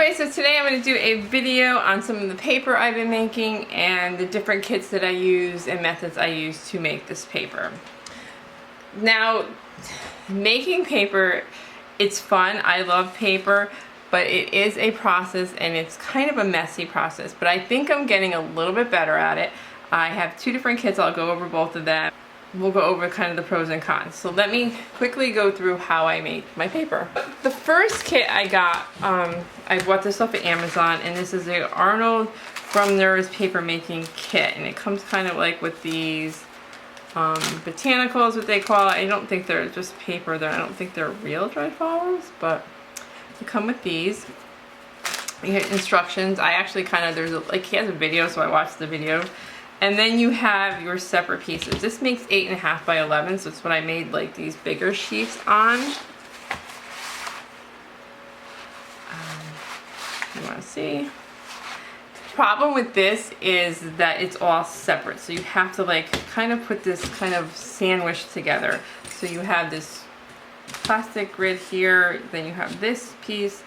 Anyway, so today I'm going to do a video on some of the paper I've been making and the different kits that I use and methods I use to make this paper. Now, making paper, it's fun. I love paper, but it is a process and it's kind of a messy process, but I think I'm getting a little bit better at it. I have two different kits. I'll go over both of them. We'll go over kind of the pros and cons. So let me quickly go through how I make my paper. The first kit I got, I bought this off of Amazon, and this is the Arnold Brumner's paper making kit, and it comes kind of like with these botanicals, what they call it. I don't think they're just paper. I don't think they're real dried flowers, but they come with these. You get instructions. I actually kind of, he has a video, so I watched the video. And then you have your separate pieces. This makes 8.5 by 11, so it's what I made like these bigger sheets on. You want to see? The problem with this is that it's all separate, so you have to like kind of put this kind of sandwich together. So you have this plastic grid here, then you have this piece,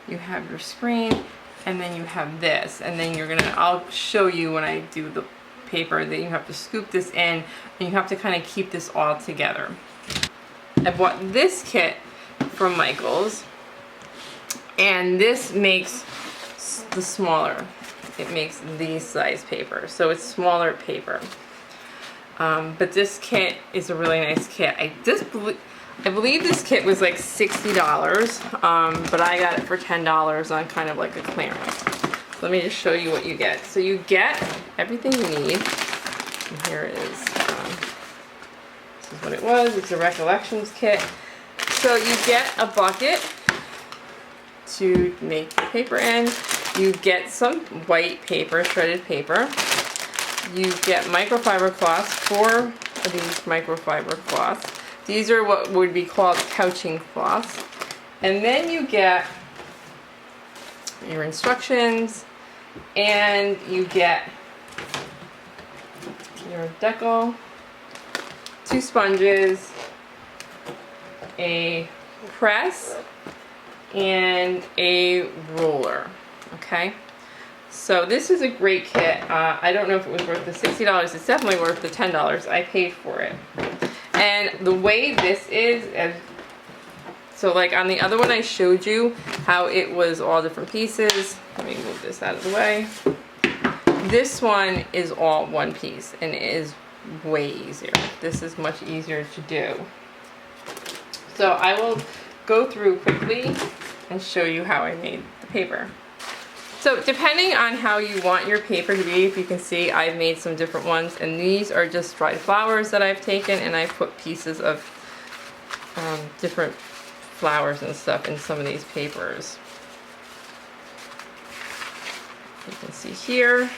you have your screen, and then you have this. And then I'll show you when I do the paper that you have to scoop this in, and you have to kind of keep this all together. I bought this kit from Michaels, and this makes the smaller. It makes these size paper, so it's smaller paper. But this kit is a really nice kit. I believe this kit was like $60, but I got it for $10 on kind of like a clearance. Let me just show you what you get. So you get everything you need. And here it is. This is what it was. It's a Recollections kit. So you get a bucket to make the paper in. You get some white paper, shredded paper. You get microfiber cloths, 4 of these microfiber cloths. These are what would be called couching cloths. And then you get your instructions, and you get your decal, 2 sponges, a press, and a ruler. Okay, so this is a great kit. I don't know if it was worth the $60. It's definitely worth the $10. I paid for it. And the way this is, so like on the other one I showed you how it was all different pieces. Let me move this out of the way. This one is all one piece, and it is way easier. This is much easier to do. So I will go through quickly and show you how I made the paper. So depending on how you want your paper to be, if you can see, I've made some different ones, and these are just dried flowers that I've taken, and I've put pieces of different flowers and stuff in some of these papers. You can see here,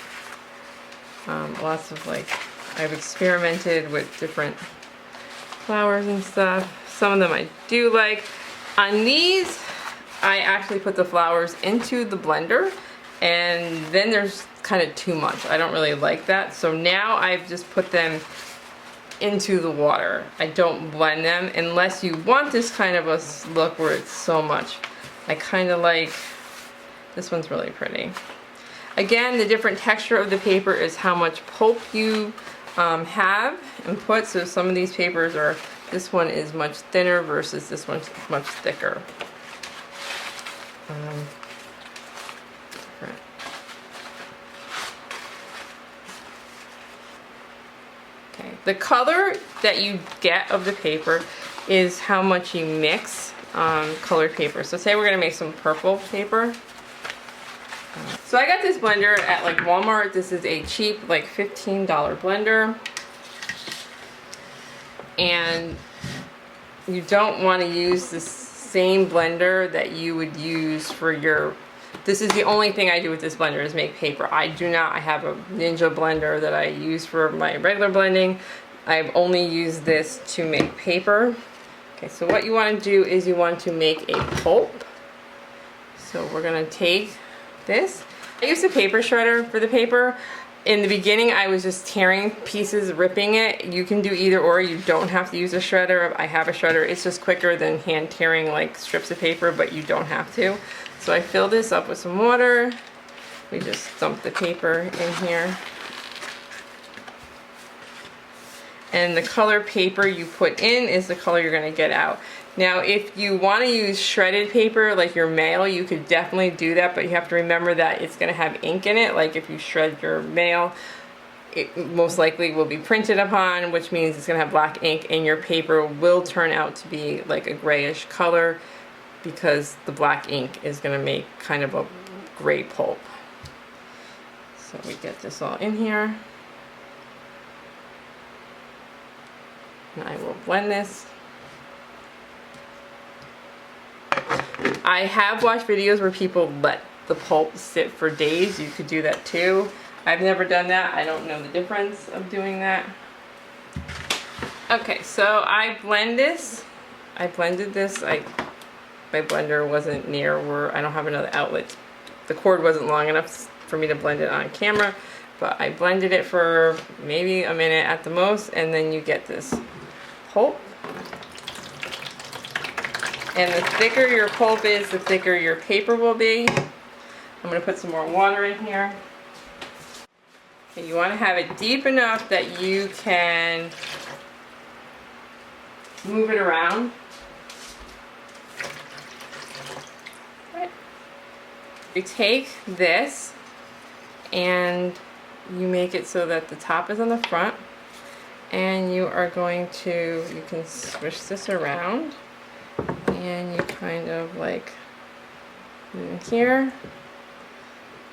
lots of I've experimented with different flowers and stuff. Some of them I do like. On these, I actually put the flowers into the blender, and then there's kind of too much. I don't really like that, so now I've just put them into the water. I don't blend them unless you want this kind of a look where it's so much. I kind of like, this one's really pretty. Again, the different texture of the paper is how much pulp you have and put. So some of these papers are, this one is much thinner versus this one's much thicker. Okay. The color that you get of the paper is how much you mix colored paper. So say we're going to make some purple paper. So I got this blender at Walmart. This is a cheap $15 blender. And you don't want to use the same blender that you would use for your, this is the only thing I do with this blender is make paper. I have a Ninja blender that I use for my regular blending. I've only used this to make paper. Okay, so what you want to do is you want to make a pulp. So we're going to take this. I use a paper shredder for the paper. In the beginning, I was just tearing pieces, ripping it. You can do either or. You don't have to use a shredder. I have a shredder. It's just quicker than hand tearing like strips of paper, but you don't have to. So I fill this up with some water. We just dump the paper in here. And the color paper you put in is the color you're going to get out. Now, if you want to use shredded paper, like your mail, you could definitely do that, but you have to remember that it's going to have ink in it. Like if you shred your mail, it most likely will be printed upon, which means it's going to have black ink, and your paper will turn out to be like a grayish color because the black ink is going to make kind of a gray pulp. So we get this all in here. And I will blend this. I have watched videos where people let the pulp sit for days. You could do that too. I've never done that. I don't know the difference of doing that. Okay, so I blend this. I blended this. My blender wasn't near where I don't have another outlet. The cord wasn't long enough for me to blend it on camera, but I blended it for maybe a minute at the most, and then you get this pulp. And the thicker your pulp is, the thicker your paper will be. I'm going to put some more water in here. Okay, you want to have it deep enough that you can move it around. Right. You take this and you make it so that the top is on the front, and you are going to, you can swish this around. And you kind of like in here,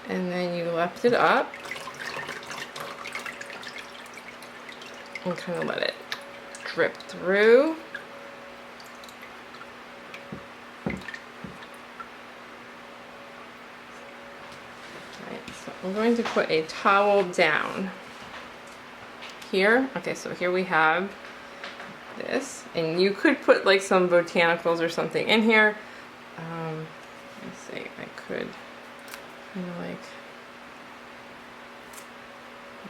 and then you lift it up and kind of let it drip through. Alright, so I'm going to put a towel down here. Okay, so here we have this, and you could put like some botanicals or something in here. Let's see, I could kind of like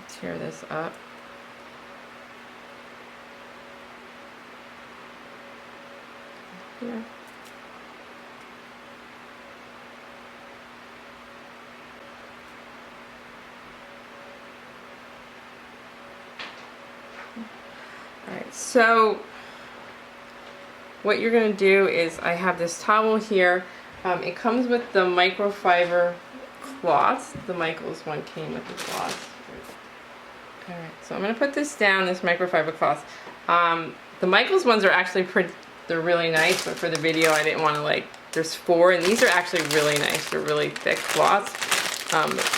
tear this up. Here. Alright, so what you're going to do is, I have this towel here. It comes with the microfiber cloth. The Michaels one came with the cloth. Alright, so I'm going to put this down, this microfiber cloth. The Michaels ones are actually they're really nice, but for the video I didn't want to like, there's 4, and these are actually really nice. They're really thick cloths.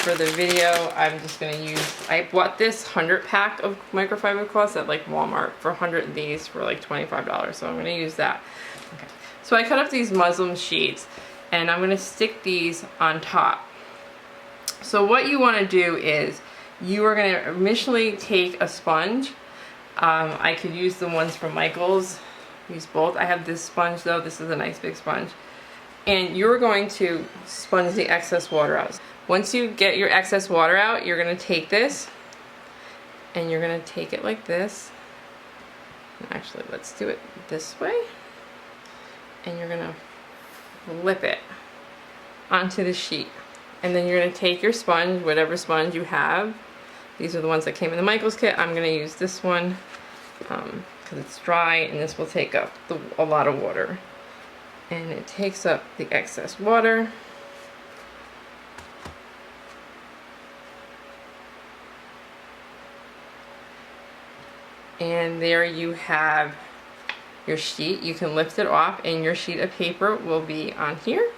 For the video, I'm just going to use, I bought this 100 pack of microfiber cloths at like Walmart for 100 of these for like $25, so I'm going to use that. Okay. So I cut up these muslin sheets, and I'm going to stick these on top. So what you want to do is, you are going to initially take a sponge. I could use the ones from Michaels, use both. I have this sponge though, this is a nice big sponge. And you're going to sponge the excess water out. Once you get your excess water out, you're going to take this, and you're going to take it like this. Actually, let's do it this way. And you're going to flip it onto the sheet. And then you're going to take your sponge, whatever sponge you have. These are the ones that came in the Michaels kit. I'm going to use this one because it's dry, and this will take up a lot of water. And it takes up the excess water. And there you have your sheet. You can lift it off, and your sheet of paper will be on here.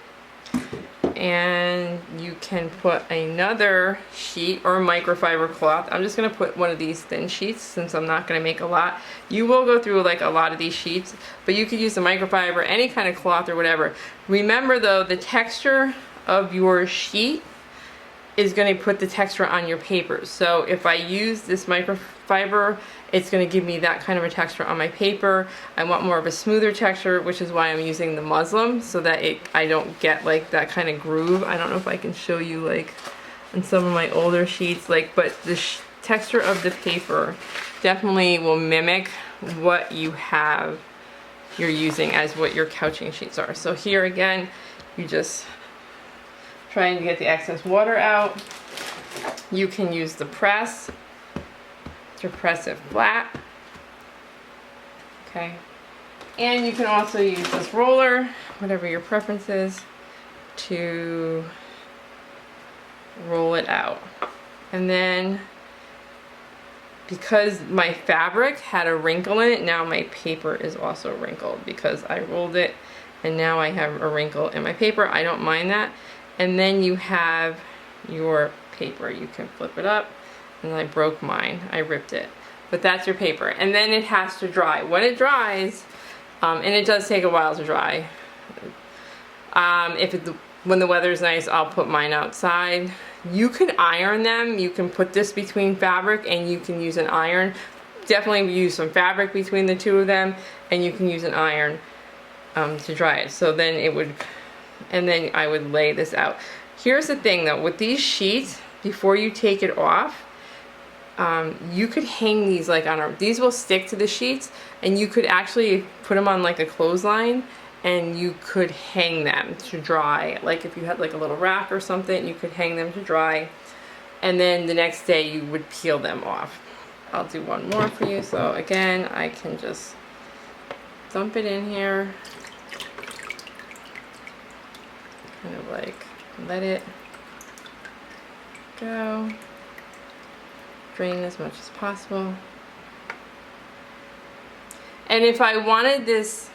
And you can put another sheet or microfiber cloth. I'm just going to put one of these thin sheets since I'm not going to make a lot. You will go through like a lot of these sheets, but you could use the microfiber, any kind of cloth or whatever. Remember though, the texture of your sheet is going to put the texture on your paper. So if I use this microfiber, it's going to give me that kind of a texture on my paper. I want more of a smoother texture, which is why I'm using the muslin, so that I don't get like that kind of groove. I don't know if I can show you like on some of my older sheets, like, but the texture of the paper definitely will mimic what you have you're using as what your couching sheets are. So here again, you just trying to get the excess water out. You can use the press to press it flat. Okay. And you can also use this roller, whatever your preference is, to roll it out. And then, because my fabric had a wrinkle in it, now my paper is also wrinkled because I rolled it and now I have a wrinkle in my paper. I don't mind that. And then you have your paper. You can flip it up, and I broke mine. I ripped it. But that's your paper. And then it has to dry. When it dries, and it does take a while to dry. When the weather's nice, I'll put mine outside. You can iron them. You can put this between fabric and you can use an iron. Definitely use some fabric between the two of them, and you can use an iron to dry it. So then it would, and then I would lay this out. Here's the thing though, with these sheets, before you take it off, you could hang these like on these will stick to the sheets, and you could actually put them on like a clothesline and you could hang them to dry. Like if you had like a little rack or something, you could hang them to dry, and then the next day you would peel them off. I'll do one more for you. So again, I can just dump it in here, kind of like let it go, drain as much as possible. And if I wanted this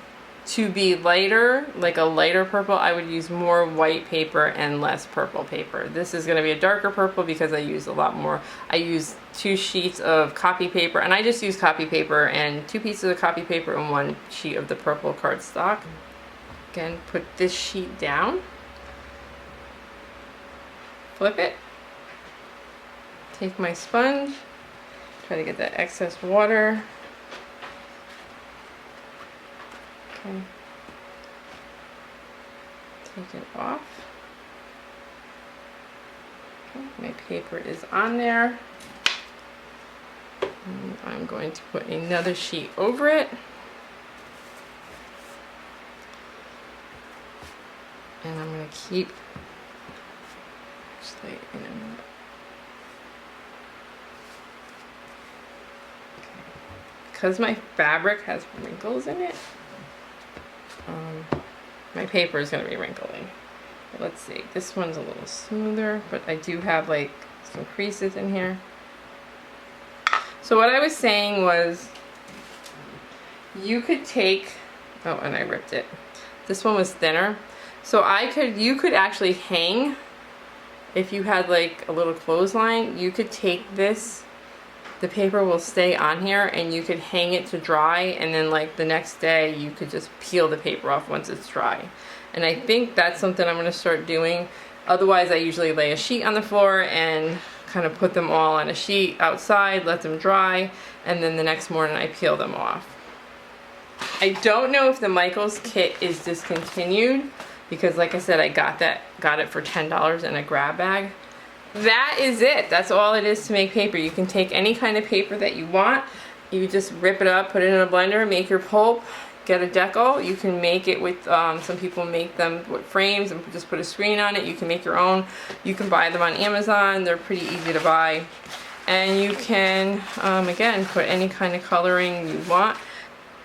to be lighter, like a lighter purple, I would use more white paper and less purple paper. This is going to be a darker purple because I use a lot more. I use 2 sheets of copy paper, and I just use copy paper and 2 pieces of copy paper and 1 sheet of the purple cardstock. Again, put this sheet down, flip it, take my sponge, try to get that excess water. Okay. Take it off. Okay, my paper is on there. And I'm going to put another sheet over it. And I'm going to keep actually, because my fabric has wrinkles in it, my paper is going to be wrinkling. But let's see, this one's a little smoother, but I do have like some creases in here. So what I was saying was, you could take, oh, and I ripped it. This one was thinner. So you could actually hang, if you had like a little clothesline, you could take this, the paper will stay on here, and you could hang it to dry, and then like the next day you could just peel the paper off once it's dry. And I think that's something I'm going to start doing. Otherwise I usually lay a sheet on the floor and kind of put them all on a sheet outside, let them dry, and then the next morning I peel them off. I don't know if the Michaels kit is discontinued, because like I said, I got it for $10 in a grab bag. That is it. That's all it is to make paper. You can take any kind of paper that you want. You just rip it up, put it in a blender, make your pulp, get a decal. You can make it with, some people make them with frames and just put a screen on it. You can make your own. You can buy them on Amazon. They're pretty easy to buy. And you can, again, put any kind of coloring you want.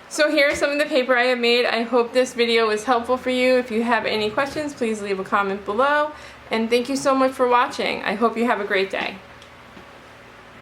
So here's some of the paper I have made. I hope this video was helpful for you. If you have any questions, please leave a comment below. And thank you so much for watching. I hope you have a great day.